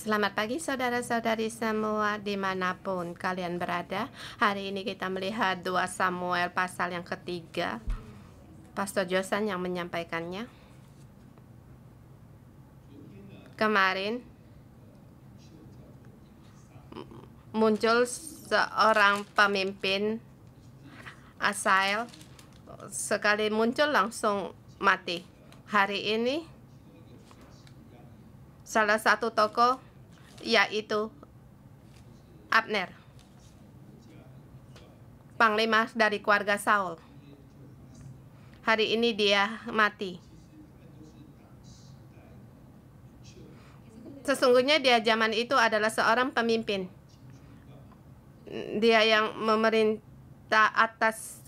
Selamat pagi saudara-saudari semua dimanapun kalian berada. Hari ini kita melihat 2 Samuel pasal yang ketiga. Pastor Josan yang menyampaikannya. Kemarin muncul seorang pemimpin Asael, sekali muncul langsung mati. Hari ini salah satu tokoh yaitu Abner, panglima dari keluarga Saul. Hari ini dia mati. Sesungguhnya dia zaman itu adalah seorang pemimpin. Dia yang memerintah atas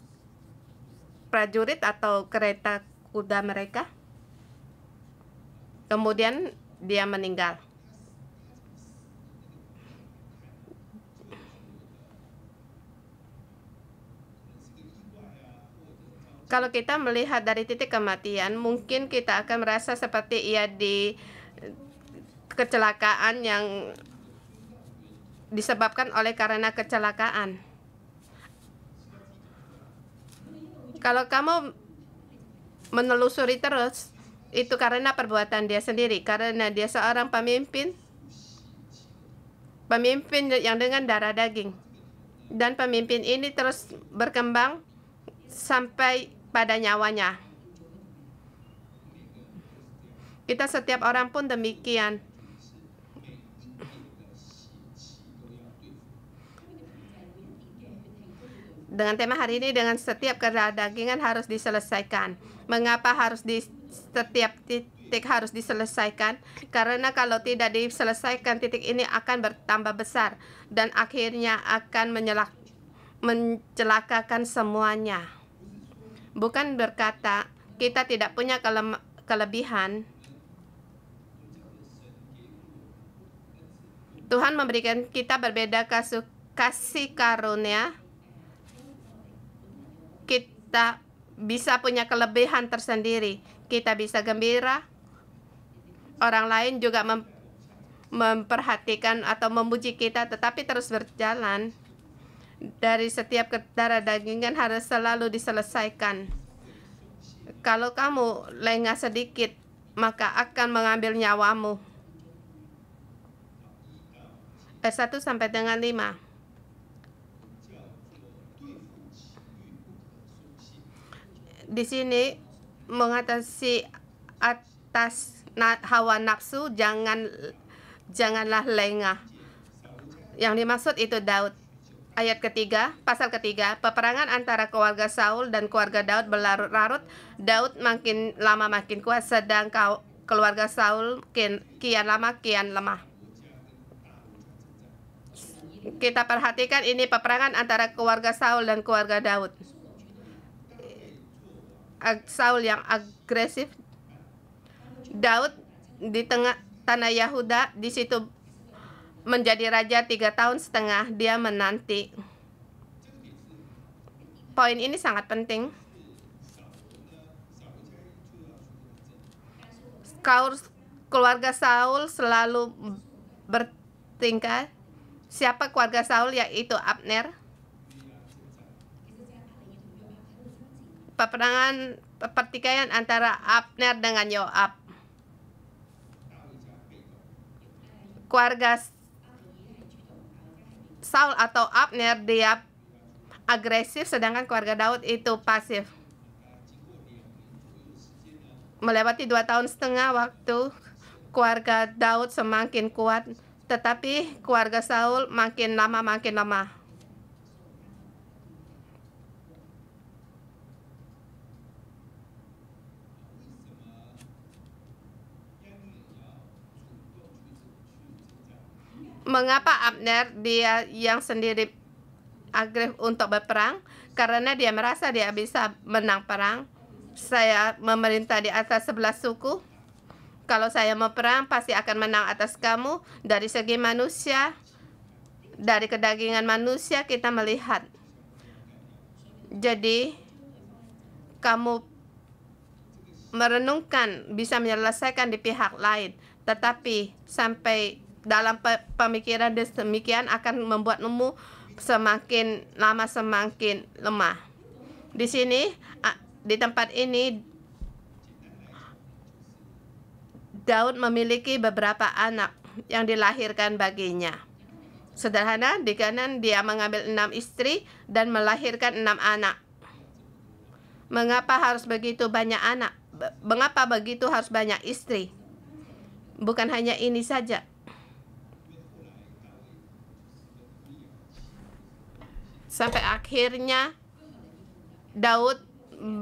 prajurit atau kereta kuda mereka. Kemudian dia meninggal. Kalau kita melihat dari titik kematian, mungkin kita akan merasa seperti ia di kecelakaan yang disebabkan oleh karena kecelakaan. Kalau kamu menelusuri terus, itu karena perbuatan dia sendiri, karena dia seorang pemimpin yang dengan darah daging. Dan pemimpin ini terus berkembang sampai pada nyawanya. Kita setiap orang pun demikian. Dengan tema hari ini, dengan setiap kedagingan harus diselesaikan. Mengapa harus di setiap titik harus diselesaikan? Karena kalau tidak diselesaikan, titik ini akan bertambah besar dan akhirnya akan mencelakakan semuanya. Bukan berkata kita tidak punya kelebihan. Tuhan memberikan kita berbeda kasih karunia. Kita bisa punya kelebihan tersendiri. Kita bisa gembira. Orang lain juga memperhatikan atau memuji kita, tetapi terus berjalan. Dari setiap darah dagingan harus selalu diselesaikan. Kalau kamu lengah sedikit, maka akan mengambil nyawamu. Ayat 1 sampai dengan 5. Di sini mengatasi atas hawa nafsu, janganlah lengah. Yang dimaksud itu Daud. Ayat ketiga, pasal ketiga, peperangan antara keluarga Saul dan keluarga Daud berlarut-larut. Daud makin lama makin kuat, sedang keluarga Saul kian lama kian lemah. Kita perhatikan ini peperangan antara keluarga Saul dan keluarga Daud. Saul yang agresif, Daud di tengah tanah Yahuda, di situ menjadi raja 3 tahun setengah. Dia menanti. Poin ini sangat penting. Keluarga Saul selalu bertingkah. Siapa keluarga Saul? Yaitu Abner. Pertikaian antara Abner dengan Yoab. Keluarga Saul atau Abner dia agresif, sedangkan keluarga Daud itu pasif. Melewati 2 tahun setengah waktu, keluarga Daud semakin kuat, tetapi keluarga Saul makin lama makin lemah. Mengapa Abner dia yang sendiri agresif untuk berperang? Karena dia merasa dia bisa menang perang. Saya memerintah di atas 11 suku. Kalau saya mau perang, pasti akan menang atas kamu. Dari segi manusia, dari kedagingan manusia kita melihat. Jadi, kamu merenungkan bisa menyelesaikan di pihak lain, tetapi sampai dalam pemikiran demikian akan membuatmu semakin lama semakin lemah. Di sini, di tempat ini, Daud memiliki beberapa anak yang dilahirkan baginya. Sederhana, di kanan dia mengambil 6 istri dan melahirkan 6 anak. Mengapa harus begitu banyak anak? Mengapa begitu harus banyak istri? Bukan hanya ini saja. Sampai akhirnya Daud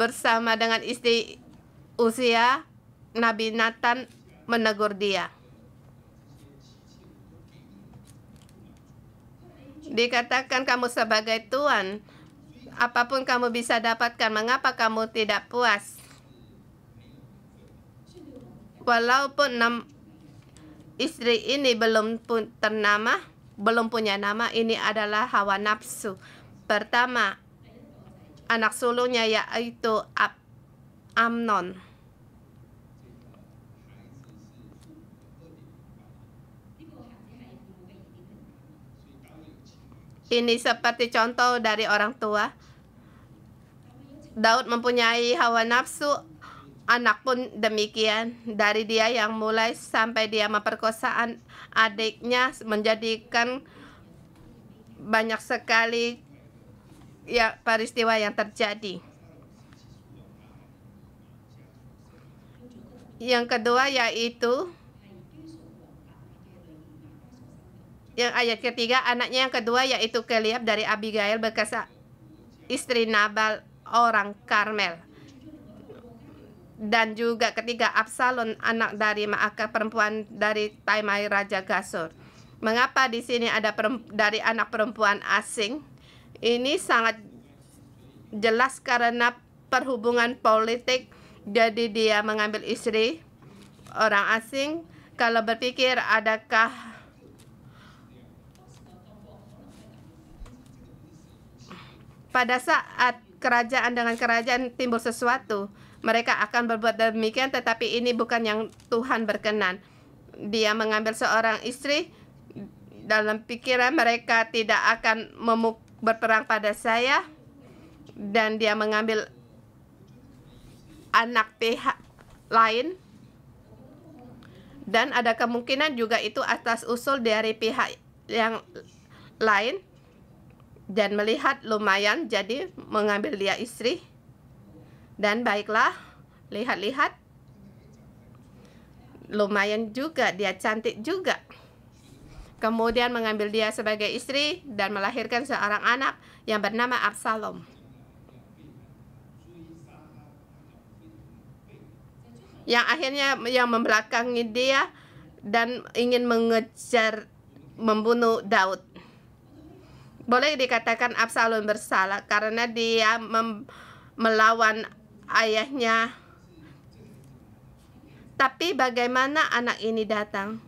bersama dengan istri Uzia, Nabi Nathan menegur dia. Dikatakan kamu sebagai tuan, apapun kamu bisa dapatkan, mengapa kamu tidak puas? Walaupun 6 istri ini belum punya nama, ini adalah hawa nafsu. Pertama, anak sulungnya yaitu Amnon. Ini seperti contoh dari orang tua. Daud mempunyai hawa nafsu, anak pun demikian. Dari dia yang mulai sampai dia memperkosa adiknya, menjadikan banyak sekali peristiwa yang terjadi. Yang kedua yaitu yang ayat ketiga, anaknya yang kedua yaitu Keliab dari Abigail, bekas istri Nabal orang Karmel. Dan juga ketiga, Absalom, anak dari Maakah, perempuan dari Taimai Raja Gasur. Mengapa di sini ada dari anak perempuan asing? Ini sangat jelas karena perhubungan politik. Jadi dia mengambil istri orang asing. Kalau berpikir adakah pada saat kerajaan dengan kerajaan timbul sesuatu, mereka akan berbuat demikian, tetapi ini bukan yang Tuhan berkenan. Dia mengambil seorang istri, dalam pikiran mereka tidak akan berperang pada saya, dan dia mengambil anak pihak lain, dan ada kemungkinan juga itu atas usul dari pihak yang lain. Dan melihat lumayan, jadi mengambil dia istri. Dan baiklah, lihat-lihat, lumayan juga, dia cantik juga. Kemudian mengambil dia sebagai istri dan melahirkan seorang anak yang bernama Absalom. Yang akhirnya yang membelakangi dia dan ingin mengejar membunuh Daud. Boleh dikatakan Absalom bersalah karena dia melawan ayahnya. Tapi bagaimana anak ini datang?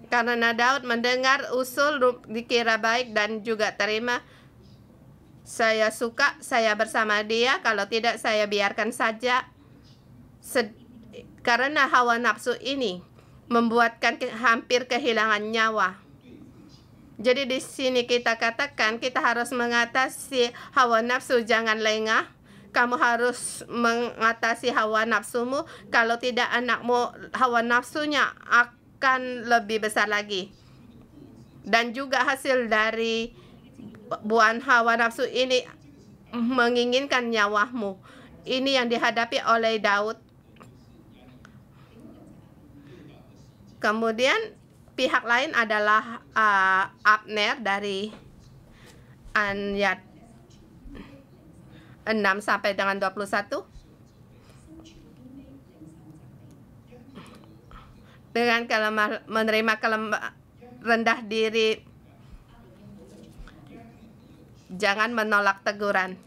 Karena Daud mendengar usul dikira baik dan juga terima. Saya suka, saya bersama dia. Kalau tidak, saya biarkan saja. Karena hawa nafsu ini membuatkan hampir kehilangan nyawa. Jadi di sini kita katakan kita harus mengatasi hawa nafsu, jangan lengah. Kamu harus mengatasi hawa nafsumu. Kalau tidak, anakmu hawa nafsunya akan lebih besar lagi. Dan juga hasil dari buah hawa nafsu ini menginginkan nyawamu. Ini yang dihadapi oleh Daud. Kemudian pihak lain adalah Abner dari ayat 6 sampai dengan 21. Dengan menerima rendah diri, jangan menolak teguran.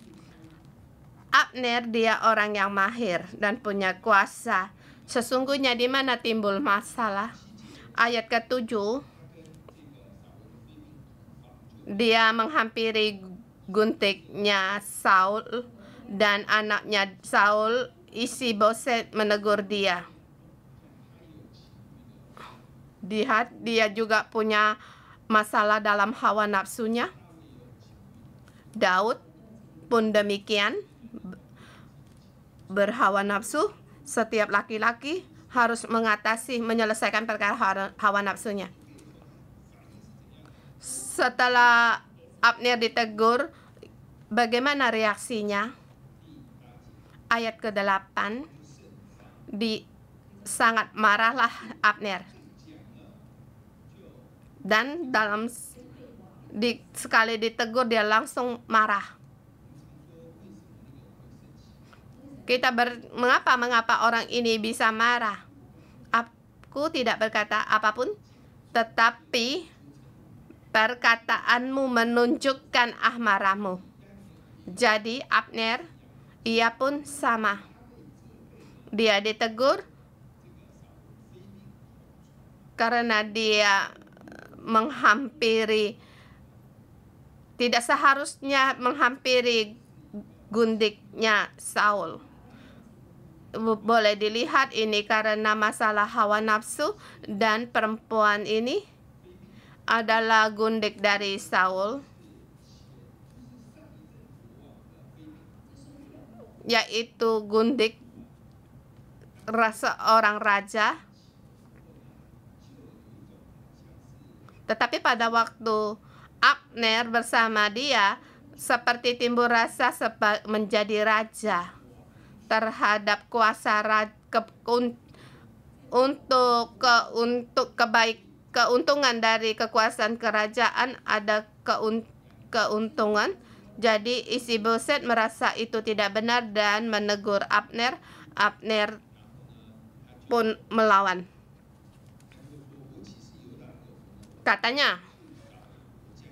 Abner dia orang yang mahir dan punya kuasa. Sesungguhnya di mana timbul masalah? Ayat ke-7, dia menghampiri guntiknya Saul dan anaknya Saul, Isi-Boset, menegur dia. Dia juga punya masalah dalam hawa nafsunya. Daud pun demikian, berhawa nafsu. Setiap laki-laki harus menyelesaikan perkara hawa nafsunya. Setelah Abner ditegur, bagaimana reaksinya? Ayat ke-8, sangat marahlah Abner. Dan sekali ditegur dia langsung marah. Mengapa orang ini bisa marah? Aku tidak berkata apapun, tetapi perkataanmu menunjukkan amarahmu. Jadi Abner, ia pun sama. Dia ditegur karena dia tidak seharusnya menghampiri gundiknya Saul. Boleh dilihat ini karena masalah hawa nafsu, dan perempuan ini adalah gundik dari Saul, yaitu gundik seorang raja. Tetapi pada waktu Abner bersama dia, seperti timbul rasa menjadi raja terhadap kuasa untuk keuntungan dari kekuasaan kerajaan, ada keuntungan. Jadi Isi-Boset merasa itu tidak benar dan menegur Abner. Abner pun melawan. Katanya,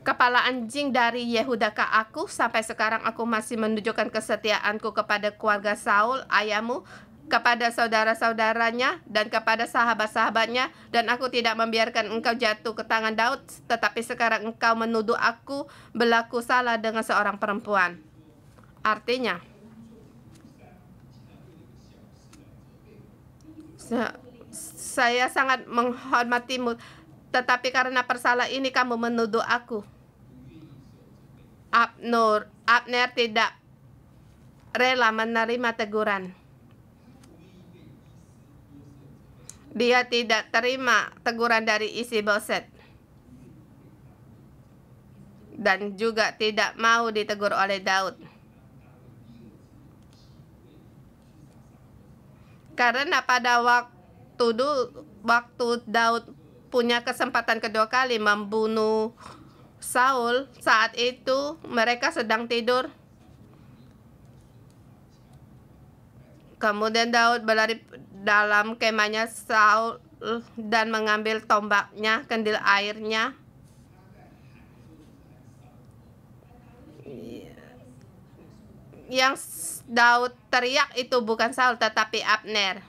kepala anjing dari Yehudakah aku? Sampai sekarang aku masih menunjukkan kesetiaanku kepada keluarga Saul, ayahmu, kepada saudara-saudaranya, dan kepada sahabat-sahabatnya, dan aku tidak membiarkan engkau jatuh ke tangan Daud, tetapi sekarang engkau menuduh aku berlaku salah dengan seorang perempuan. Artinya, saya sangat menghormatimu, tetapi karena persalah ini kamu menuduh aku. Abner tidak rela menerima teguran. Dia tidak terima teguran dari Isi-Boset, dan juga tidak mau ditegur oleh Daud. Karena pada waktu Daud punya kesempatan kedua kali membunuh Saul, saat itu mereka sedang tidur. Kemudian Daud berlari dalam kemahnya Saul dan mengambil tombaknya, kandil airnya. Yang Daud teriak itu bukan Saul tetapi Abner.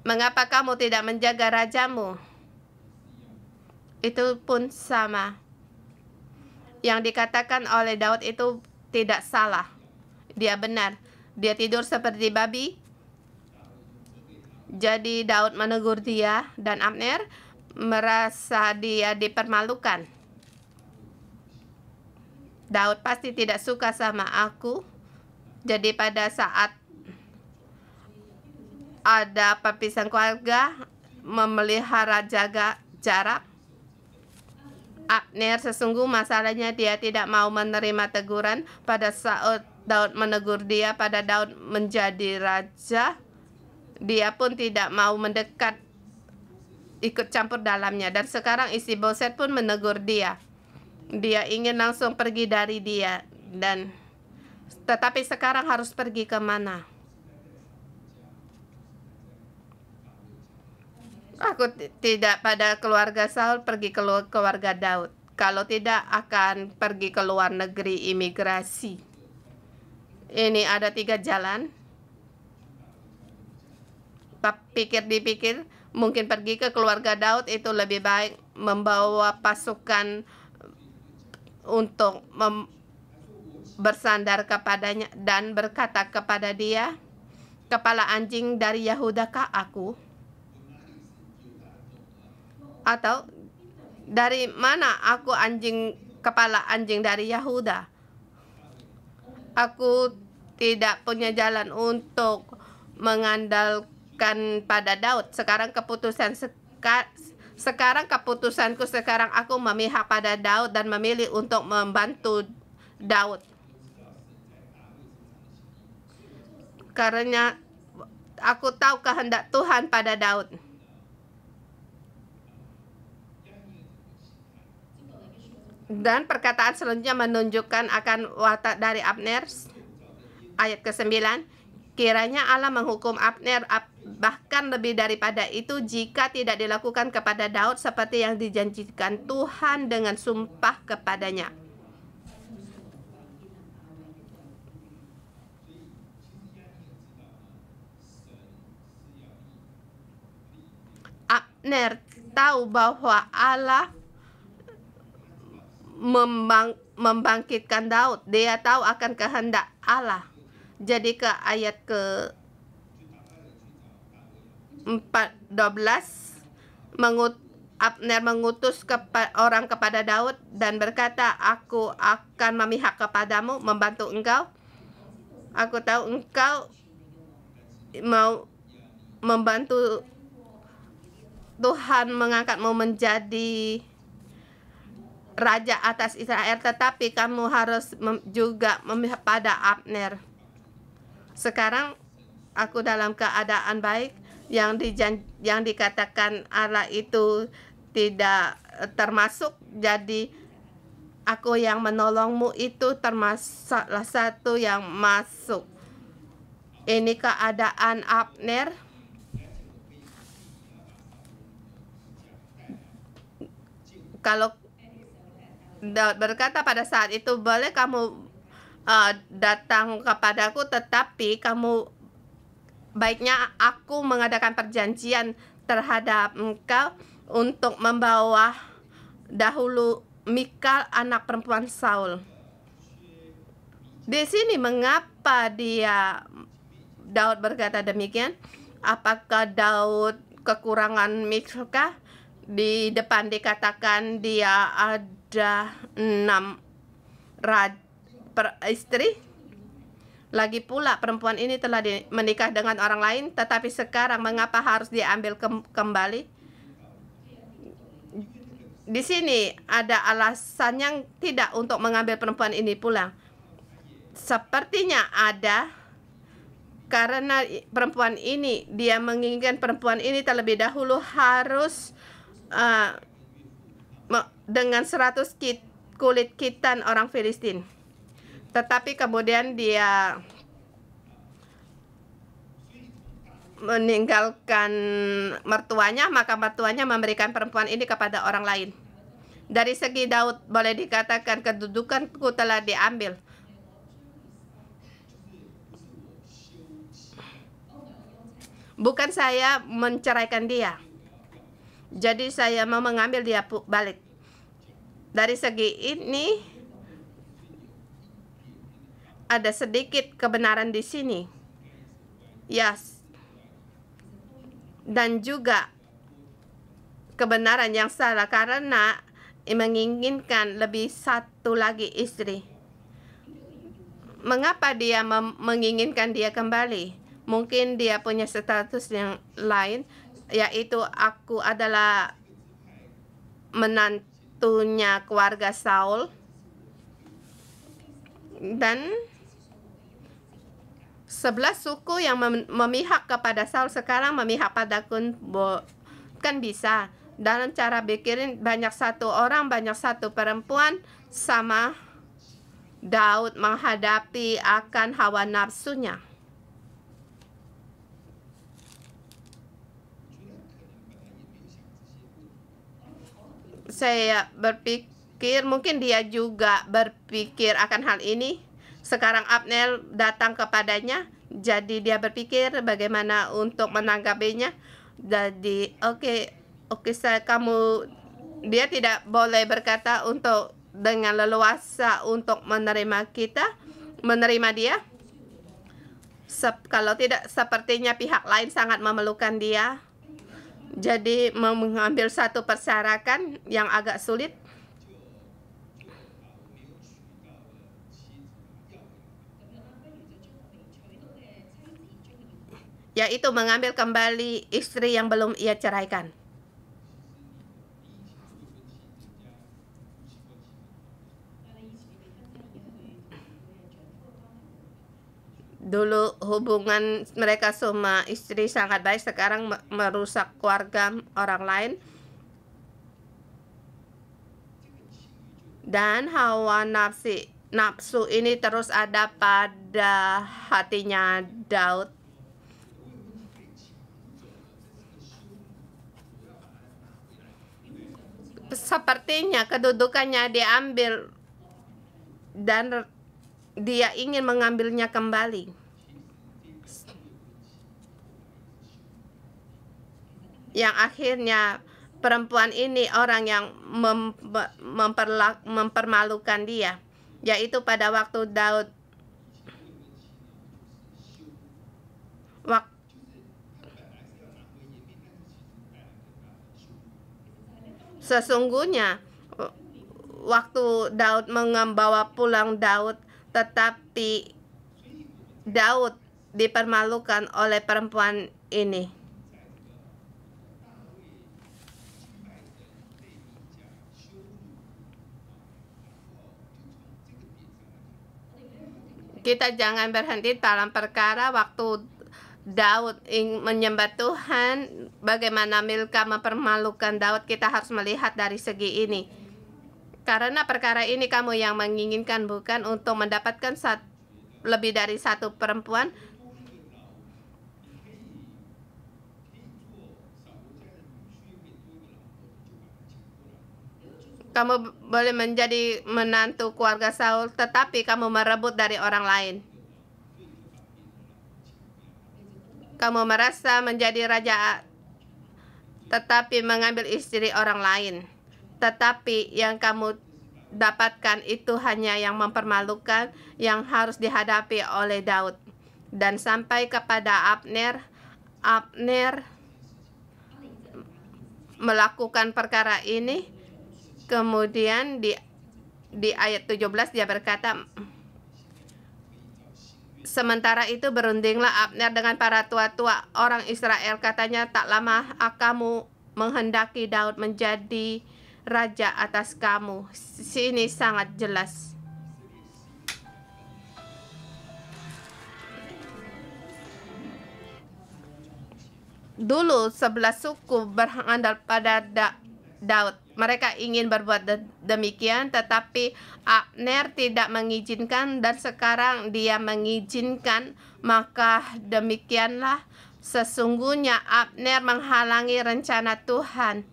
Mengapa kamu tidak menjaga rajamu? Itu pun sama. Yang dikatakan oleh Daud itu tidak salah. Dia benar. Dia tidur seperti babi. Jadi Daud menegur dia, dan Abner merasa dia dipermalukan. Daud pasti tidak suka sama aku. Jadi pada saat ada perpisahan keluarga, memelihara jarak, Abner sesungguhnya masalahnya dia tidak mau menerima teguran. Pada saat Daud menegur dia, pada Daud menjadi raja, dia pun tidak mau mendekat, ikut campur dalamnya. Dan sekarang Isi-Boset pun menegur dia. Dia ingin langsung pergi dari dia, tetapi sekarang harus pergi kemana? Aku tidak pada keluarga Saul, pergi ke keluarga Daud. Kalau tidak, akan pergi ke luar negeri imigrasi. Ini ada 3 jalan. Dipikir, mungkin pergi ke keluarga Daud itu lebih baik, membawa pasukan untuk bersandar kepadanya dan berkata kepada dia, kepala anjing dari Yehudakah aku? Atau dari mana aku kepala anjing dari Yahuda? Aku tidak punya jalan untuk mengandalkan pada Daud. Sekarang keputusanku sekarang aku memihak pada Daud dan memilih untuk membantu Daud. Karena aku tahu kehendak Tuhan pada Daud. Dan perkataan selanjutnya menunjukkan akan watak dari Abner. Ayat ke-9, kiranya Allah menghukum Abner bahkan lebih daripada itu jika tidak dilakukan kepada Daud seperti yang dijanjikan Tuhan dengan sumpah kepadanya. Abner tahu bahwa Allah membangkitkan Daud. Dia tahu akan kehendak Allah. Jadi ke ayat ke-12, Abner mengutus orang kepada Daud dan berkata, aku akan memihak kepadamu, membantu engkau. Aku tahu engkau mau membantu Tuhan mengangkatmu menjadi raja atas Israel, tetapi kamu harus juga memihak pada Abner. Sekarang aku dalam keadaan baik, yang dikatakan Allah itu tidak termasuk, jadi aku yang menolongmu itu termasuk salah satu yang masuk. Ini keadaan Abner. Kalau Daud berkata pada saat itu, boleh kamu datang kepadaku, tetapi baiknya aku mengadakan perjanjian terhadap engkau untuk membawa dahulu Mikal, anak perempuan Saul. Di sini mengapa Daud berkata demikian? Apakah Daud kekurangan Mikal? Di depan dikatakan dia ada 6 istri. Lagi pula perempuan ini telah menikah dengan orang lain, tetapi sekarang mengapa harus diambil kembali? Di sini ada alasan yang tidak untuk mengambil perempuan ini pulang. Sepertinya ada, karena perempuan ini, dia menginginkan perempuan ini terlebih dahulu harus dengan 100 kulit khitan orang Filistin. Tetapi kemudian dia meninggalkan mertuanya, maka mertuanya memberikan perempuan ini kepada orang lain. Dari segi Daud boleh dikatakan kedudukanku telah diambil. Bukan saya menceraikan dia. Jadi saya mau mengambil dia balik. Dari segi ini ada sedikit kebenaran di sini. Yes. Dan juga kebenaran yang salah karena menginginkan lebih satu lagi istri. Mengapa dia menginginkan dia kembali? Mungkin dia punya status yang lain, yaitu aku adalah menantunya keluarga Saul, dan 11 suku yang memihak kepada Saul sekarang memihak padaku. Kan bisa dalam cara pikirin, banyak satu orang, banyak satu perempuan, sama Daud menghadapi akan hawa nafsunya. Saya berpikir mungkin dia juga berpikir akan hal ini. Sekarang Abner datang kepadanya, jadi dia berpikir bagaimana untuk menanggapinya. Jadi dia tidak boleh berkata untuk dengan leluasa untuk menerima dia. Kalau tidak, sepertinya pihak lain sangat memerlukan dia. Jadi mengambil satu persarakan yang agak sulit, yaitu mengambil kembali istri yang belum ia ceraikan. Dulu hubungan mereka sama istri sangat baik, sekarang merusak keluarga orang lain. Dan hawa nafsu ini terus ada pada hatinya Daud. Sepertinya kedudukannya diambil dan dia ingin mengambilnya kembali. Yang akhirnya perempuan ini orang yang mempermalukan dia, yaitu pada waktu Daud sesungguhnya waktu Daud membawa pulang Daud, tetapi Daud dipermalukan oleh perempuan ini. Kita jangan berhenti dalam perkara waktu Daud menyembah Tuhan, bagaimana Milka mempermalukan Daud. Kita harus melihat dari segi ini. Karena perkara ini kamu yang menginginkan, bukan untuk mendapatkan lebih dari satu perempuan. Kamu boleh menjadi menantu keluarga Saul, tetapi kamu merebut dari orang lain. Kamu merasa menjadi raja, tetapi mengambil istri orang lain. Tetapi yang kamu dapatkan itu hanya yang mempermalukan, yang harus dihadapi oleh Daud. Dan sampai kepada Abner. Abner melakukan perkara ini. Kemudian di ayat 17 dia berkata, sementara itu berundinglah Abner dengan para tua-tua orang Israel. Katanya, tak lama kamu menghendaki Daud menjadi raja atas kamu. Sini sangat jelas. Dulu 11 suku berandal pada Daud. Mereka ingin berbuat demikian, tetapi Abner tidak mengizinkan, dan sekarang dia mengizinkan. Maka demikianlah sesungguhnya Abner menghalangi rencana Tuhan,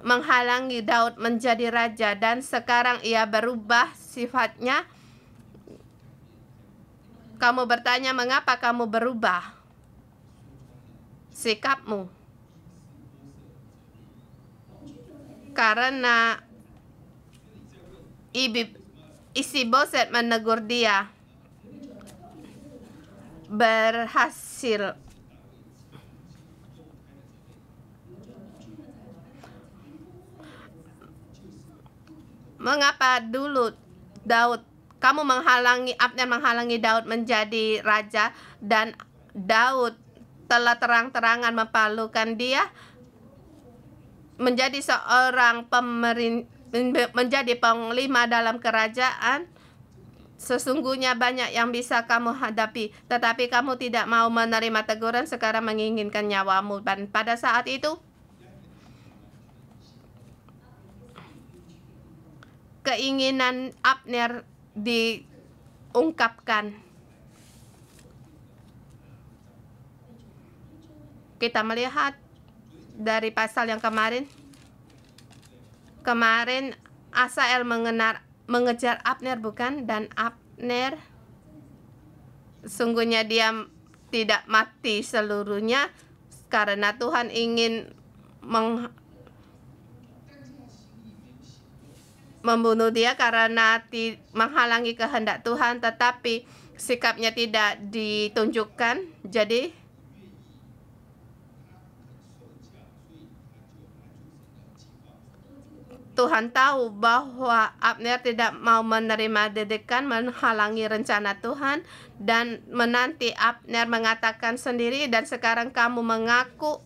menghalangi Daud menjadi raja, dan sekarang ia berubah sifatnya. Kamu bertanya, mengapa kamu berubah sikapmu? Karena Isiboset menegur dia, berhasil. Mengapa dulu kamu Abner menghalangi Daud menjadi raja, dan Daud telah terang-terangan mempermalukan dia menjadi seorang menjadi panglima dalam kerajaan. Sesungguhnya banyak yang bisa kamu hadapi, tetapi kamu tidak mau menerima teguran, sekarang menginginkan nyawamu. Dan pada saat itu keinginan Abner diungkapkan. Kita melihat dari pasal yang kemarin Asael mengejar Abner, bukan? Dan Abner sungguhnya dia tidak mati seluruhnya, karena Tuhan ingin membunuh dia karena menghalangi kehendak Tuhan, tetapi sikapnya tidak ditunjukkan. Jadi Tuhan tahu bahwa Abner tidak mau menerima didikan, menghalangi rencana Tuhan, dan menanti Abner mengatakan sendiri, dan sekarang kamu mengaku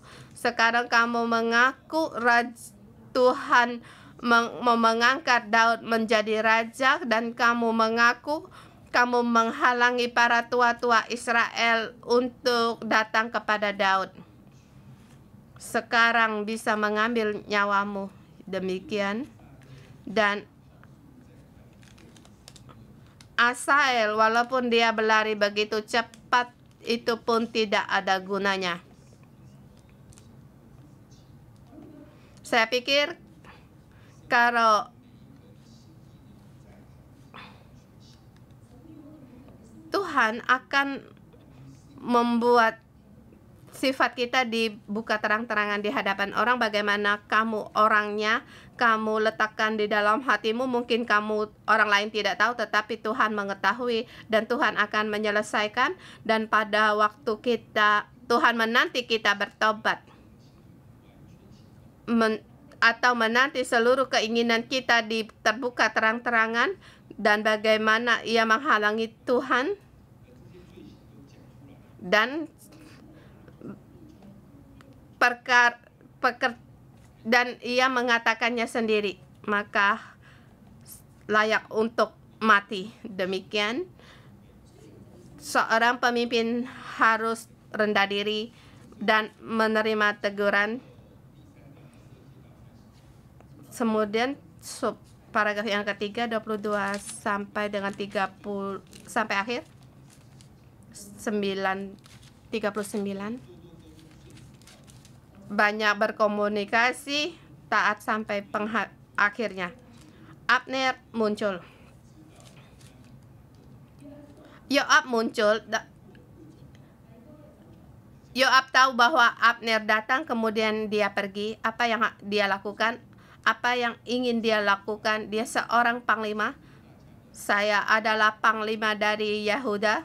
Tuhan mau mengangkat Daud menjadi raja, dan kamu mengaku kamu menghalangi para tua-tua Israel untuk datang kepada Daud. Sekarang bisa mengambil nyawamu. Demikian. Dan Asael, walaupun dia berlari begitu cepat, itu pun tidak ada gunanya. Saya pikir kalau Tuhan akan membuat sifat kita dibuka terang-terangan di hadapan orang, bagaimana kamu orangnya, kamu letakkan di dalam hatimu, mungkin kamu orang lain tidak tahu, tetapi Tuhan mengetahui, dan Tuhan akan menyelesaikan, dan pada waktu Tuhan menanti kita bertobat, atau menanti seluruh keinginan kita terbuka terang-terangan, dan bagaimana ia menghalangi Tuhan, dan dan ia mengatakannya sendiri, maka layak untuk mati. Demikian, seorang pemimpin harus rendah diri dan menerima teguran. Kemudian paragraf yang ketiga, 22 sampai dengan 30 sampai akhir 39. Banyak berkomunikasi, taat sampai akhirnya. Abner muncul. Yoab muncul. Yoab tahu bahwa Abner datang, kemudian dia pergi. Apa yang dia lakukan? Apa yang ingin dia lakukan? Dia seorang panglima. Saya adalah panglima dari Yehuda.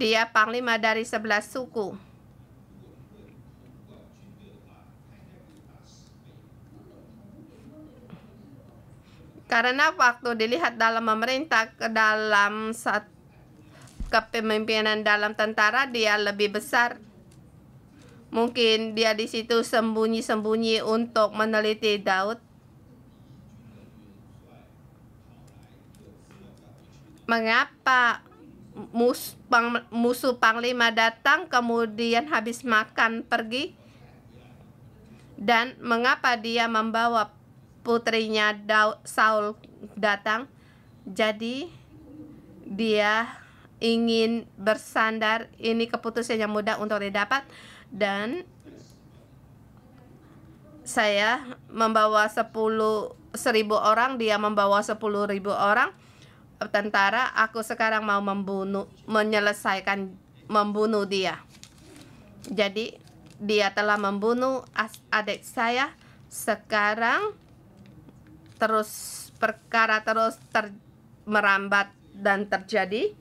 Dia panglima dari 11 suku. Karena waktu dilihat dalam memerintah dalam kepemimpinan dalam tentara, dia lebih besar. Mungkin dia di situ sembunyi-sembunyi untuk meneliti Daud. Mengapa musuh panglima datang, kemudian habis makan pergi? Dan mengapa dia membawa putrinya Saul datang? Jadi dia ingin bersandar. Ini keputusan yang mudah untuk didapat, dan saya membawa 10.000 orang, dia membawa 10.000 orang tentara. Aku sekarang mau membunuh dia. Jadi dia telah membunuh adik saya. Sekarang perkara terus merambat dan terjadi.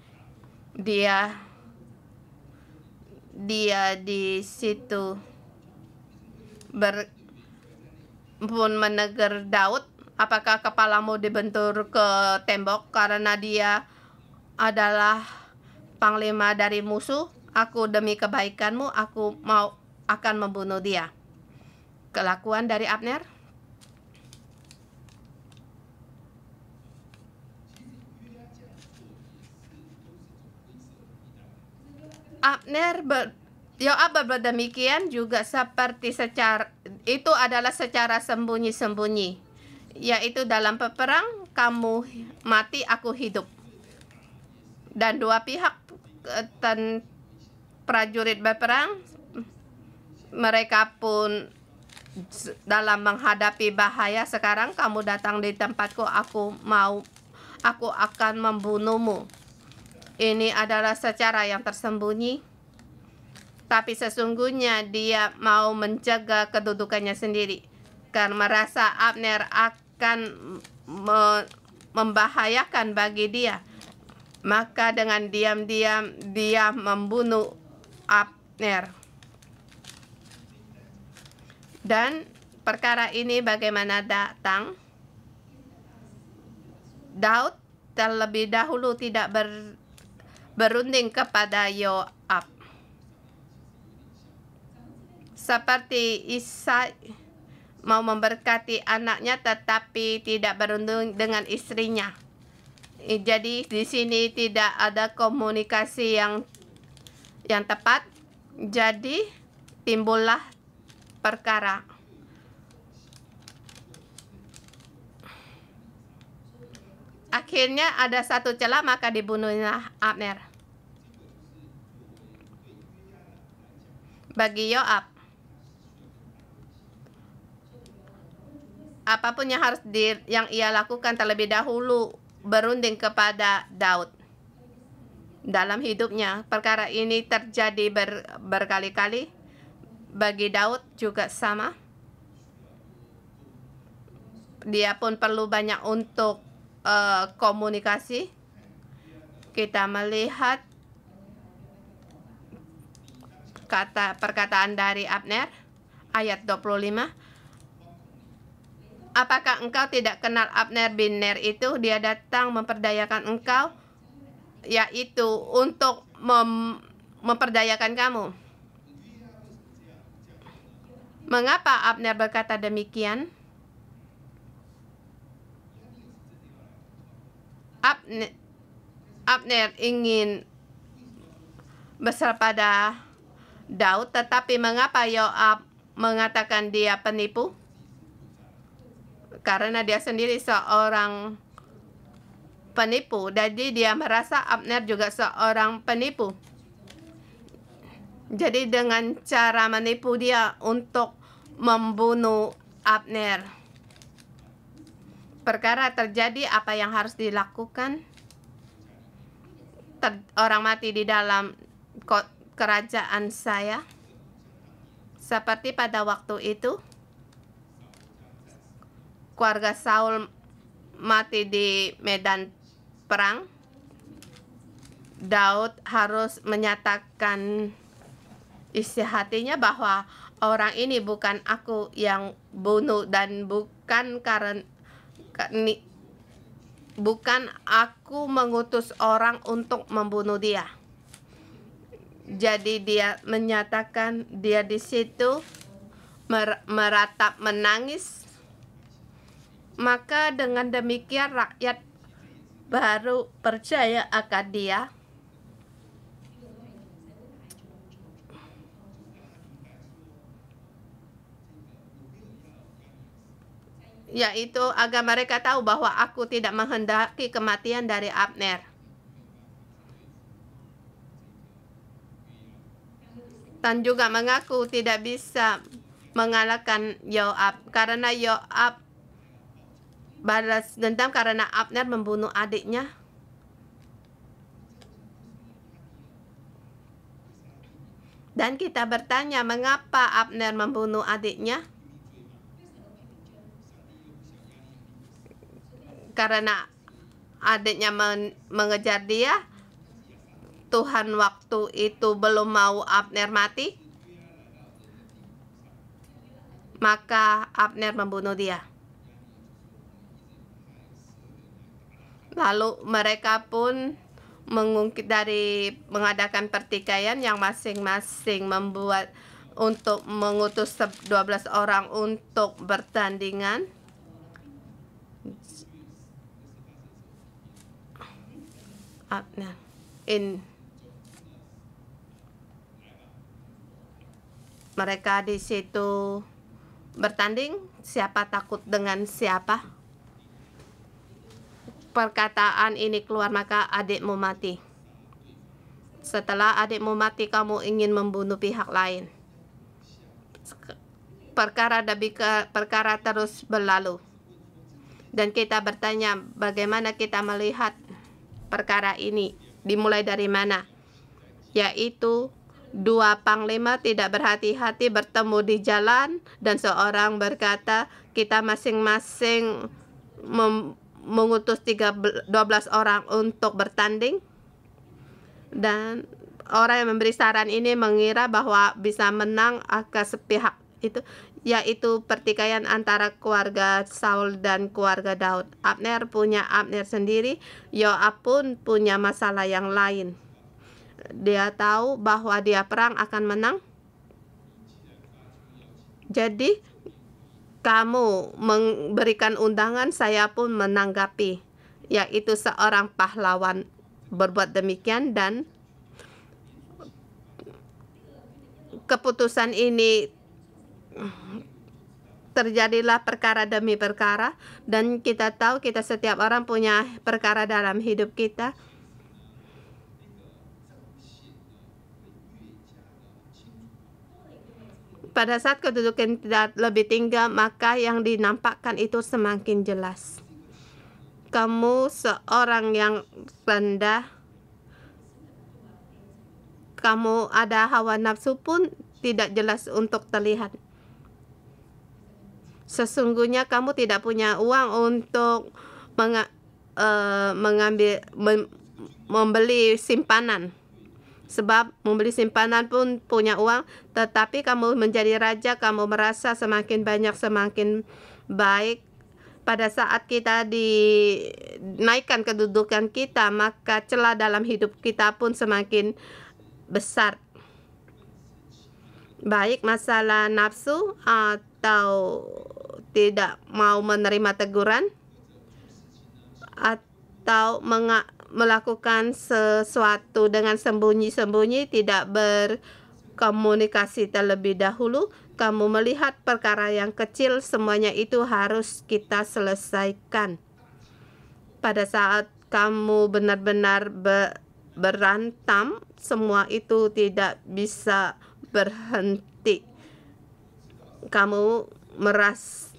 Dia di situ pun menegur Daud, apakah kepalamu dibentur ke tembok karena dia adalah panglima dari musuh? Aku demi kebaikanmu, aku akan membunuh dia. Kelakuan dari Abner. Yoab berdemikian juga seperti itu adalah secara sembunyi-sembunyi, yaitu dalam peperang kamu mati, aku hidup. Dan dua pihak prajurit berperang, mereka pun dalam menghadapi bahaya. Sekarang kamu datang di tempatku, aku akan membunuhmu. Ini adalah secara yang tersembunyi, tapi sesungguhnya dia mau menjaga kedudukannya sendiri, karena merasa Abner akan membahayakan bagi dia. Maka dengan diam-diam dia membunuh Abner. Dan perkara ini bagaimana datang? Daud terlebih dahulu tidak berunding kepada Yoab. Seperti Isai mau memberkati anaknya tetapi tidak berunding dengan istrinya. Jadi di sini tidak ada komunikasi yang tepat. Jadi timbullah perkara. Akhirnya ada satu celah, maka dibunuhnya Abner. Bagi Yoab, apapun yang harus yang ia lakukan terlebih dahulu berunding kepada Daud. Dalam hidupnya, perkara ini terjadi berkali-kali. Bagi Daud juga sama. Dia pun perlu banyak untuk komunikasi. Kita melihat perkataan dari Abner ayat 25. Apakah engkau tidak kenal Abner bin Ner itu? Dia datang memperdayakan engkau, yaitu untuk memperdayakan kamu. Mengapa Abner berkata demikian? Abner ingin besar pada Daud, tetapi mengapa Yoab mengatakan dia penipu? Karena dia sendiri seorang penipu, jadi dia merasa Abner juga seorang penipu. Jadi dengan cara menipu dia untuk membunuh Abner. Perkara terjadi, apa yang harus dilakukan? Orang mati di dalam kerajaan saya. Seperti pada waktu itu, keluarga Saul mati di medan perang. Daud harus menyatakan isi hatinya bahwa orang ini bukan aku yang bunuh dan bukan aku mengutus orang untuk membunuh dia. Jadi dia menyatakan, dia di situ meratap menangis. Maka dengan demikian rakyat baru percaya akan dia. Yaitu agar mereka tahu bahwa aku tidak menghendaki kematian dari Abner. Dan juga mengaku tidak bisa mengalahkan Yoab, karena Yoab balas dendam karena Abner membunuh adiknya. Dan kita bertanya, mengapa Abner membunuh adiknya? Karena adiknya mengejar dia. Tuhan waktu itu belum mau Abner mati, maka Abner membunuh dia. Lalu mereka pun mengadakan pertikaian yang masing-masing membuat untuk mengutus 12 orang untuk bertandingan. Abner mereka di situ bertanding, siapa takut dengan siapa. Perkataan ini keluar, maka adikmu mati. Setelah adikmu mati, kamu ingin membunuh pihak lain. Perkara demi perkara terus berlalu. Dan kita bertanya, bagaimana kita melihat perkara ini? Dimulai dari mana? Yaitu dua panglima tidak berhati-hati bertemu di jalan, dan seorang berkata, kita masing-masing mengutus 12 orang untuk bertanding. Dan orang yang memberi saran ini mengira bahwa bisa menang akan sepihak itu yaitu pertikaian antara keluarga Saul dan keluarga Daud. Abner punya Abner sendiri, Yoab pun punya masalah yang lain. Dia tahu bahwa dia perang akan menang. Jadi kamu memberikan undangan, saya pun menanggapi, yaitu seorang pahlawan berbuat demikian, dan keputusan ini terjadilah perkara demi perkara, dan kita tahu kita setiap orang punya perkara dalam hidup kita. Pada saat kedudukan tidak lebih tinggi, maka yang dinampakkan itu semakin jelas. Kamu seorang yang rendah, kamu ada hawa nafsu pun tidak jelas untuk terlihat. Sesungguhnya kamu tidak punya uang untuk membeli simpanan. Sebab membeli simpanan pun punya uang, tetapi kamu menjadi raja, kamu merasa semakin banyak, semakin baik. Pada saat kita dinaikkan kedudukan kita, maka celah dalam hidup kita pun semakin besar. Baik masalah nafsu atau tidak mau menerima teguran, atau melakukan sesuatu dengan sembunyi-sembunyi, tidak berkomunikasi terlebih dahulu. Kamu melihat perkara yang kecil, semuanya itu harus kita selesaikan. Pada saat kamu benar-benar berantam, semua itu tidak bisa berhenti. Kamu merasa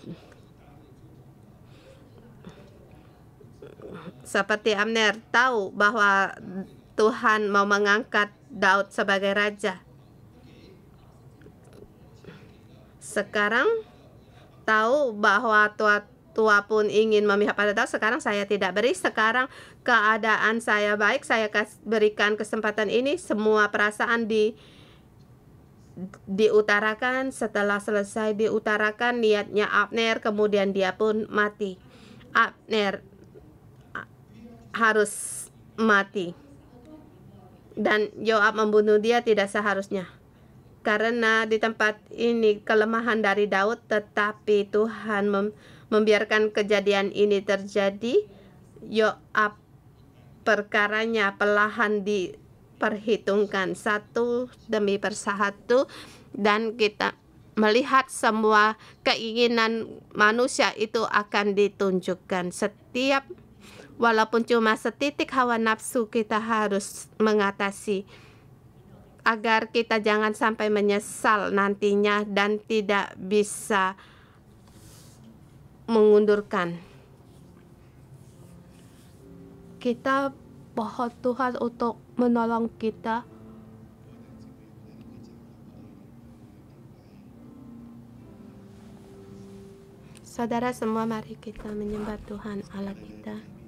seperti Abner tahu bahwa Tuhan mau mengangkat Daud sebagai raja. Sekarang tahu bahwa tua pun ingin memihak pada Daud. Sekarang saya tidak beri. Sekarang keadaan saya baik. Saya berikan kesempatan ini. Semua perasaan diutarakan. Setelah selesai diutarakan niatnya Abner, kemudian dia pun mati. Abner harus mati, dan Yoab membunuh dia tidak seharusnya. Karena di tempat ini kelemahan dari Daud, tetapi Tuhan membiarkan kejadian ini terjadi. Yoab perkaranya perlahan diperhitungkan satu demi persatu, dan kita melihat semua keinginan manusia itu akan ditunjukkan. Walaupun cuma setitik hawa nafsu, kita harus mengatasi agar kita jangan sampai menyesal nantinya dan tidak bisa mengundurkan. Kita mohon Tuhan untuk menolong kita. Saudara semua, mari kita menyembah Tuhan Allah kita.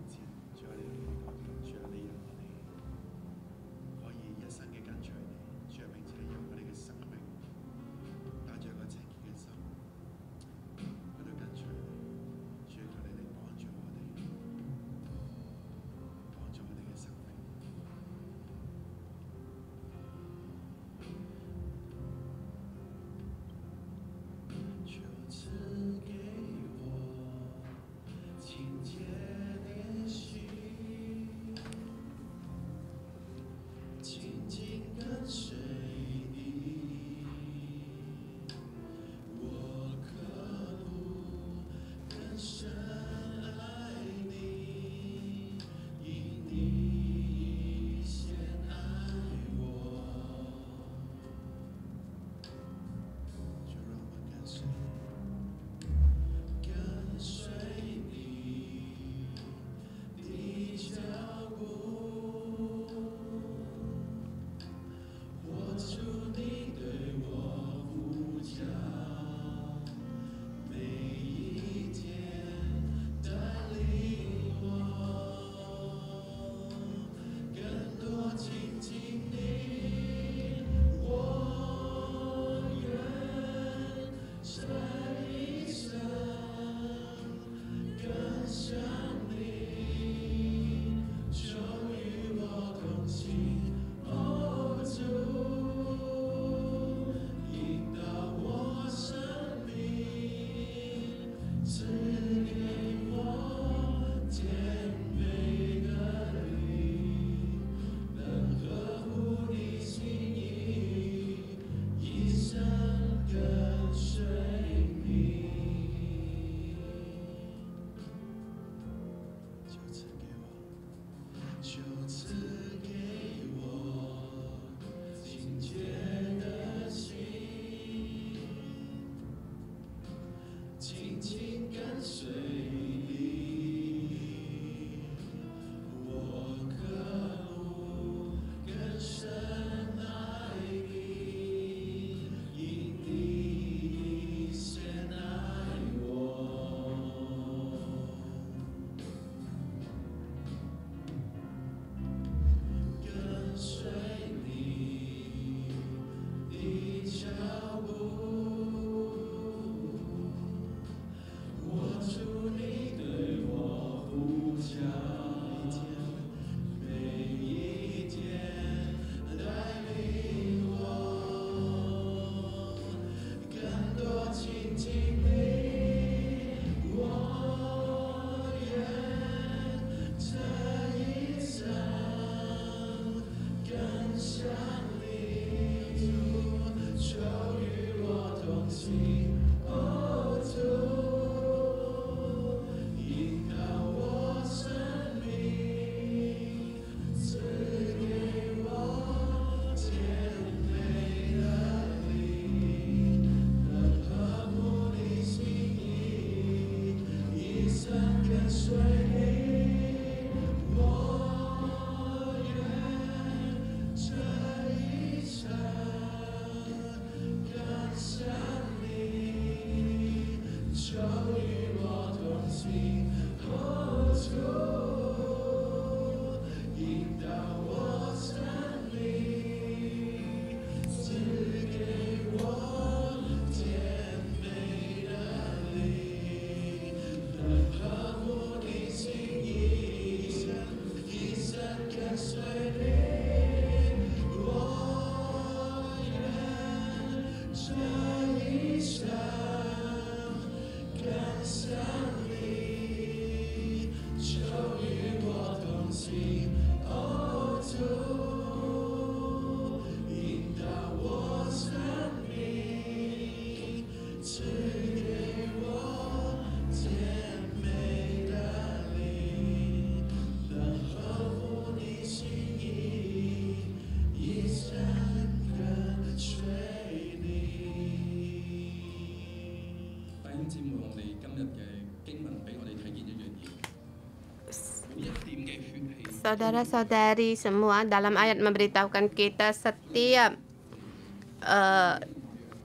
Saudara-saudari semua, dalam ayat memberitahukan kita setiap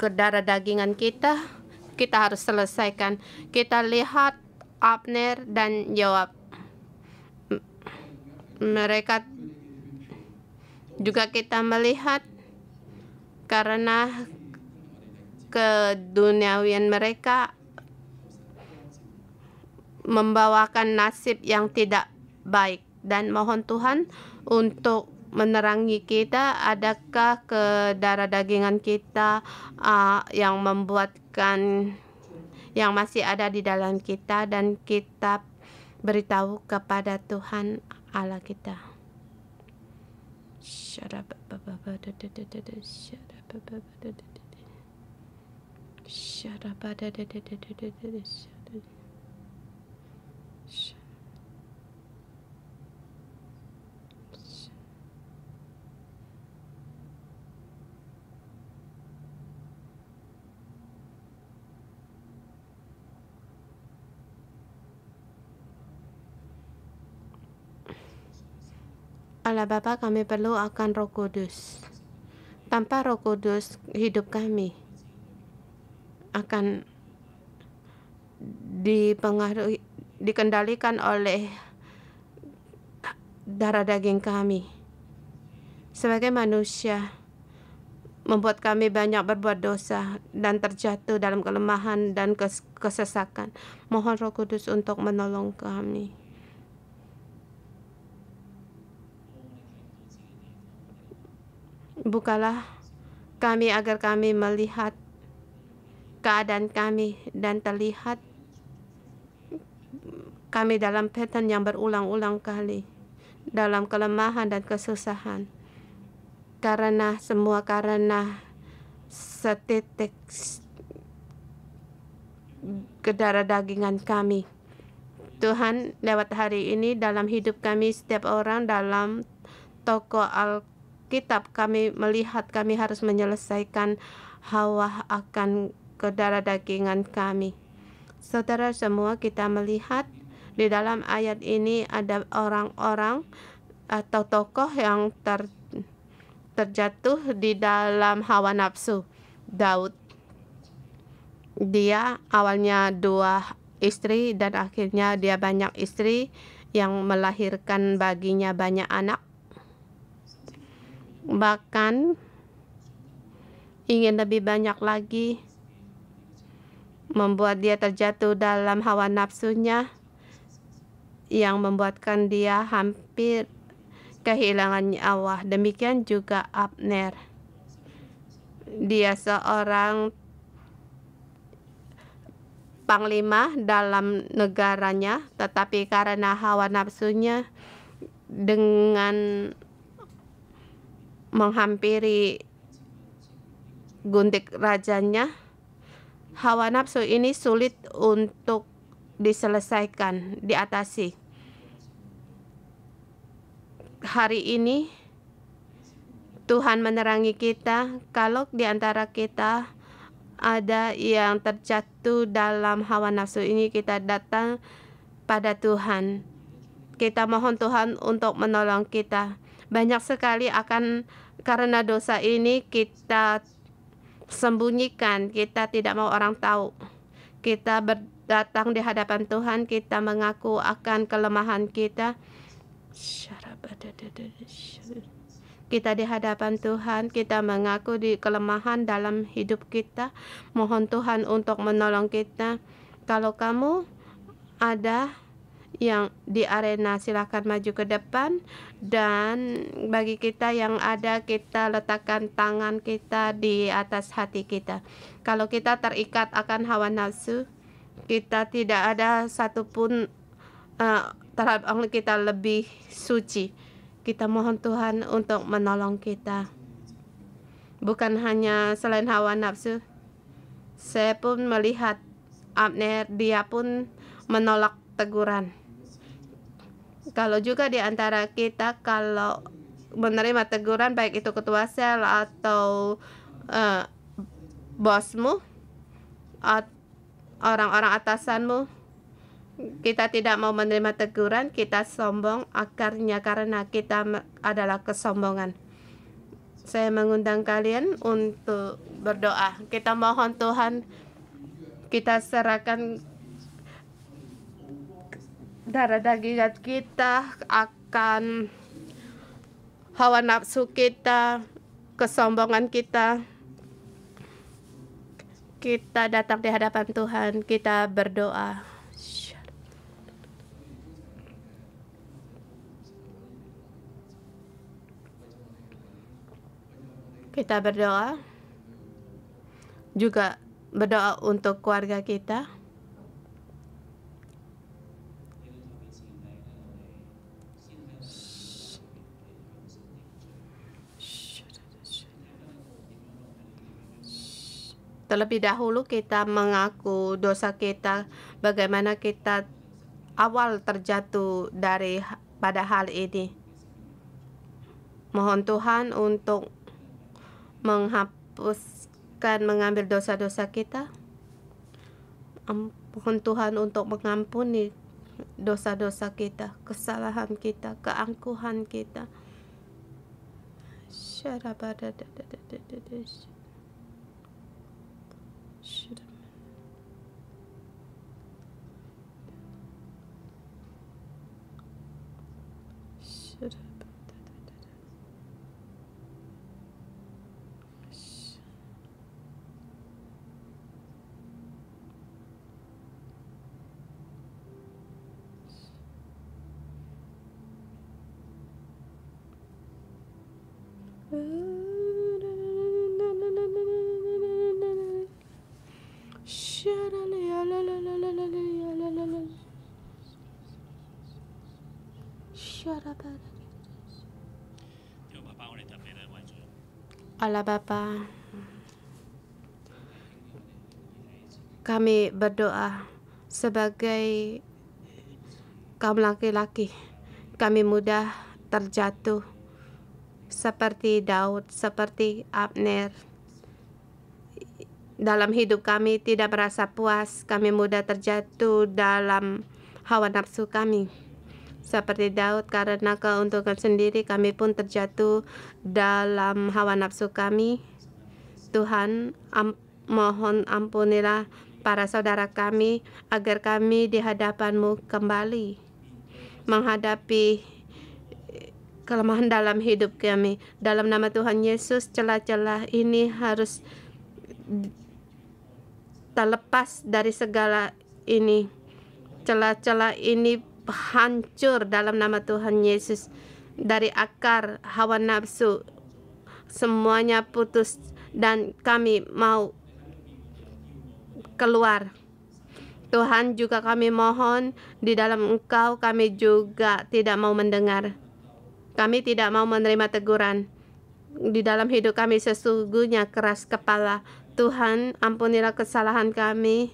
darah dagingan kita harus selesaikan. Kita lihat Abner dan Yoab. Mereka juga kita melihat karena keduniawian mereka membawakan nasib yang tidak baik, dan mohon Tuhan untuk menerangi kita, adakah ke darah dagingan kita yang membuatkan yang masih ada di dalam kita, dan kita beritahu kepada Tuhan Allah kita. Allah Bapa, kami perlu akan Roh Kudus. Tanpa Roh Kudus, hidup kami akan dikendalikan oleh darah daging kami. Sebagai manusia, membuat kami banyak berbuat dosa dan terjatuh dalam kelemahan dan kesesakan. Mohon Roh Kudus untuk menolong kami. Bukalah kami agar kami melihat keadaan kami dan terlihat kami dalam pattern yang berulang-ulang kali, dalam kelemahan dan kesusahan. Karena setitik darah dagingan kami. Tuhan, lewat hari ini dalam hidup kami, setiap orang dalam toko Alkitab, kami melihat kami harus menyelesaikan hawa akan darah dagingan kami. Saudara semua, kita melihat di dalam ayat ini ada orang-orang atau tokoh yang terjatuh di dalam hawa nafsu. Daud, dia awalnya 2 istri dan akhirnya dia banyak istri yang melahirkan baginya banyak anak. Bahkan ingin lebih banyak lagi, membuat dia terjatuh dalam hawa nafsunya yang membuatkan dia hampir kehilangan nyawa. Demikian juga Abner. Dia seorang panglima dalam negaranya, tetapi karena hawa nafsunya dengan menghampiri gundik rajanya, hawa nafsu ini sulit untuk diselesaikan, diatasi. Hari ini Tuhan menerangi kita, kalau di antara kita ada yang terjatuh dalam hawa nafsu ini, kita datang pada Tuhan. Kita mohon Tuhan untuk menolong kita. Banyak sekali karena dosa ini kita sembunyikan, kita tidak mau orang tahu. Kita datang di hadapan Tuhan, kita mengaku akan kelemahan kita. Kita di hadapan Tuhan, kita mengaku di kelemahan dalam hidup kita. Mohon Tuhan untuk menolong kita. Kalau kamu ada yang di arena, silakan maju ke depan. Dan bagi kita yang ada, kita letakkan tangan kita di atas hati kita. Kalau kita terikat akan hawa nafsu, kita tidak ada satupun terhadap Allah kita lebih suci. Kita mohon Tuhan untuk menolong kita. Bukan hanya selain hawa nafsu, saya pun melihat Abner, dia pun menolak teguran. Kalau juga di antara kita, kalau menerima teguran, baik itu ketua sel atau bosmu, orang-orang atasanmu. Kita tidak mau menerima teguran, kita sombong akarnya karena kita adalah kesombongan. Saya mengundang kalian untuk berdoa. Kita mohon Tuhan, kita serahkan darah daging kita akan hawa nafsu kita, kesombongan kita. Kita datang di hadapan Tuhan, kita berdoa. Kita berdoa, juga berdoa untuk keluarga kita. Terlebih dahulu kita mengaku dosa kita, bagaimana kita awal terjatuh pada hal ini. Mohon Tuhan untuk menghapuskan, mengambil dosa-dosa kita. Mohon Tuhan untuk mengampuni dosa-dosa kita, kesalahan kita, keangkuhan kita. Allah Bapa, kami berdoa sebagai kaum laki-laki. Kami mudah terjatuh seperti Daud, seperti Abner. Dalam hidup kami tidak merasa puas, kami mudah terjatuh dalam hawa nafsu kami. Seperti Daud, karena keuntungan sendiri kami pun terjatuh dalam hawa nafsu kami. Tuhan, mohon ampunilah para saudara kami agar kami di hadapan-Mu kembali menghadapi kelemahan dalam hidup kami. Dalam nama Tuhan Yesus, celah-celah ini harus terlepas dari segala ini. Celah-celah ini hancur dalam nama Tuhan Yesus. Dari akar hawa nafsu semuanya putus dan kami mau keluar. Tuhan, juga kami mohon di dalam Engkau kami juga tidak mau mendengar. Kami tidak mau menerima teguran. Di dalam hidup kami sesungguhnya keras kepala. Tuhan, ampunilah kesalahan kami.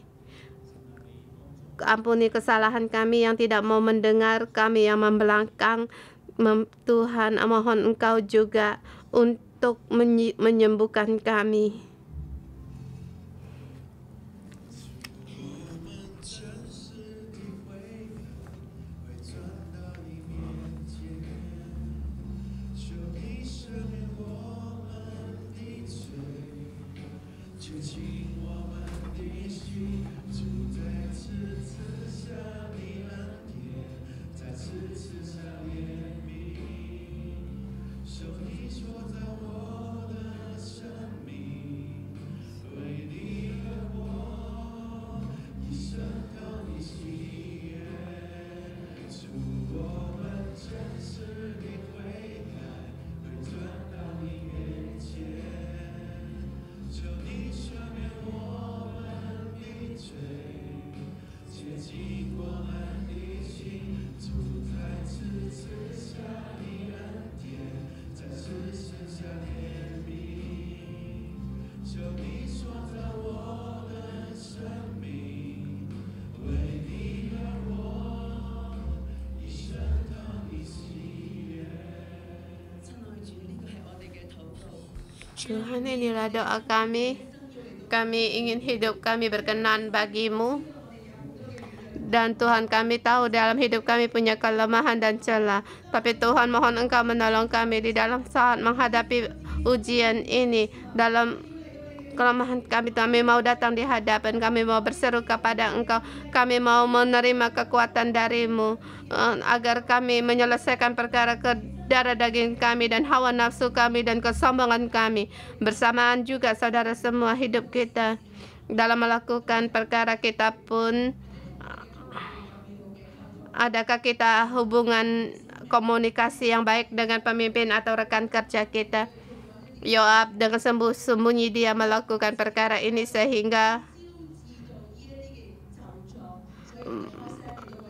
Ampuni kesalahan kami yang tidak mau mendengar, kami yang membelakang. Tuhan, mohon Engkau juga untuk menyembuhkan kami. Tuhan, inilah doa kami. Kami ingin hidup kami berkenan bagi-Mu. Dan Tuhan, kami tahu dalam hidup kami punya kelemahan dan celah. Tapi Tuhan, mohon Engkau menolong kami di dalam saat menghadapi ujian ini. Dalam kelemahan kami mau datang di hadapan, kami mau berseru kepada Engkau, kami mau menerima kekuatan dari-Mu, agar kami menyelesaikan perkara ke darah daging kami dan hawa nafsu kami dan kesombongan kami. Bersamaan juga saudara semua, hidup kita dalam melakukan perkara kita pun, adakah kita hubungan komunikasi yang baik dengan pemimpin atau rekan kerja kita? Yoab dengan sembunyi dia melakukan perkara ini sehingga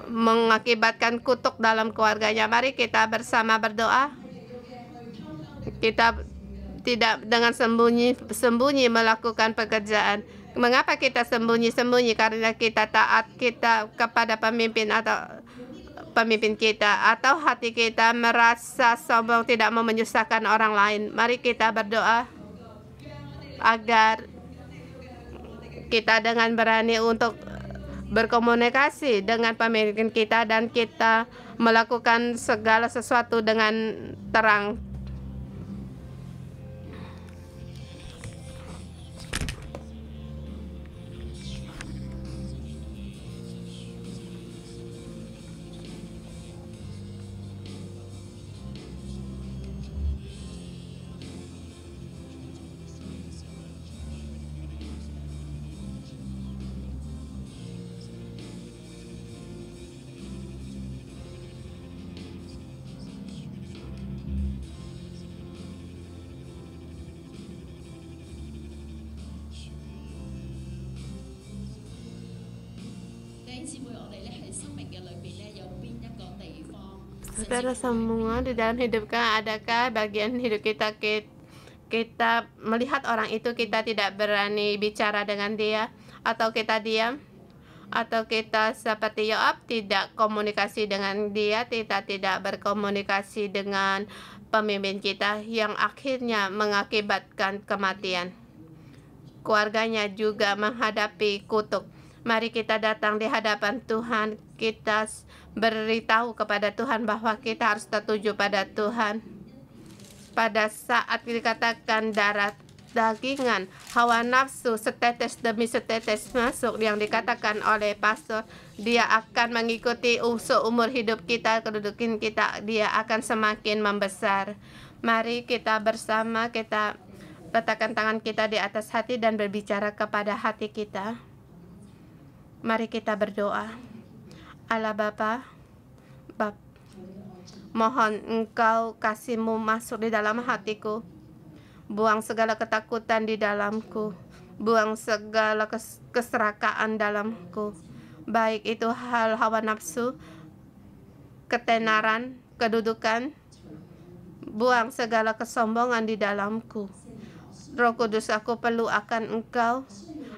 mengakibatkan kutuk dalam keluarganya. Mari kita bersama berdoa. Kita tidak dengan sembunyi melakukan pekerjaan. Mengapa kita sembunyi? Karena kita taat kita kepada pemimpin atau pemimpin kita, atau hati kita merasa sombong, tidak mau menyusahkan orang lain. Mari kita berdoa agar kita dengan berani untuk berkomunikasi dengan pemimpin kita dan kita melakukan segala sesuatu dengan terang. Saudara semua, di dalam hidup kita, adakah bagian hidup kita melihat orang itu, kita tidak berani bicara dengan dia, atau kita diam, atau kita seperti Yoab tidak komunikasi dengan dia, kita tidak berkomunikasi dengan pemimpin kita, yang akhirnya mengakibatkan kematian. Keluarganya juga menghadapi kutuk. Mari kita datang di hadapan Tuhan, kita beritahu kepada Tuhan bahwa kita harus tertuju pada Tuhan. Pada saat dikatakan darah dagingan, hawa nafsu setetes demi setetes masuk, yang dikatakan oleh pastor, dia akan mengikuti seumur hidup kita, kedudukan kita, dia akan semakin membesar. Mari kita bersama, kita letakkan tangan kita di atas hati dan berbicara kepada hati kita. Mari kita berdoa. Allah Bapa, mohon Engkau kasih-Mu masuk di dalam hatiku. Buang segala ketakutan di dalamku. Buang segala keserakaan dalamku. Baik itu hal hawa nafsu, ketenaran, kedudukan. Buang segala kesombongan di dalamku. Roh Kudus, aku perlu akan Engkau.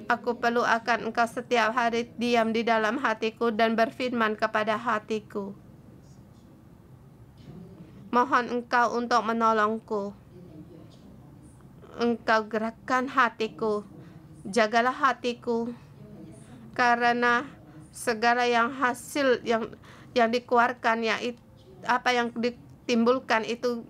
Aku perlu akan Engkau setiap hari diam di dalam hatiku dan berfirman kepada hatiku. Mohon Engkau untuk menolongku. Engkau gerakkan hatiku. Jagalah hatiku. Karena segala yang hasil yang dikeluarkan, apa yang ditimbulkan itu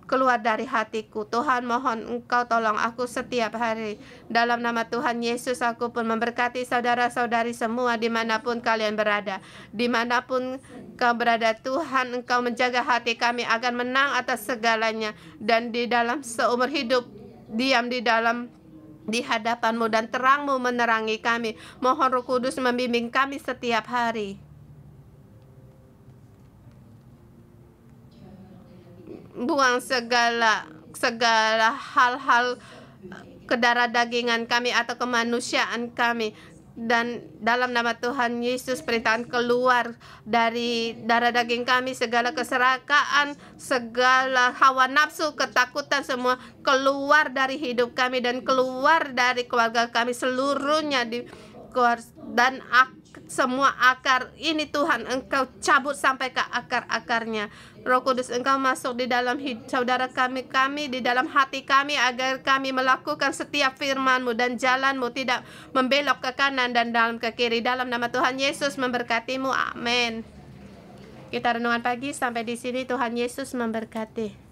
keluar dari hatiku. Tuhan, mohon Engkau tolong aku setiap hari. Dalam nama Tuhan Yesus, aku pun memberkati saudara-saudari semua dimanapun kalian berada. Dimanapun kau berada, Tuhan, Engkau menjaga hati kami agar menang atas segalanya. Dan di dalam seumur hidup, diam di hadapan-Mu dan terang-Mu menerangi kami. Mohon Roh Kudus membimbing kami setiap hari. Buang segala hal-hal kedarah dagingan kami atau kemanusiaan kami, dan dalam nama Tuhan Yesus perintahkan keluar dari darah daging kami segala keserakaan, segala hawa nafsu, ketakutan, semua keluar dari hidup kami dan keluar dari keluarga kami seluruhnya dan semua akar ini Tuhan, Engkau cabut sampai ke akar-akarnya. Roh Kudus, Engkau masuk di dalam saudara kami di dalam hati kami, agar kami melakukan setiap firman-Mu dan jalan-Mu, tidak membelok ke kanan dan dalam ke kiri. Dalam nama Tuhan Yesus memberkati-Mu. Amin. Kita renungan pagi sampai di sini. Tuhan Yesus memberkati.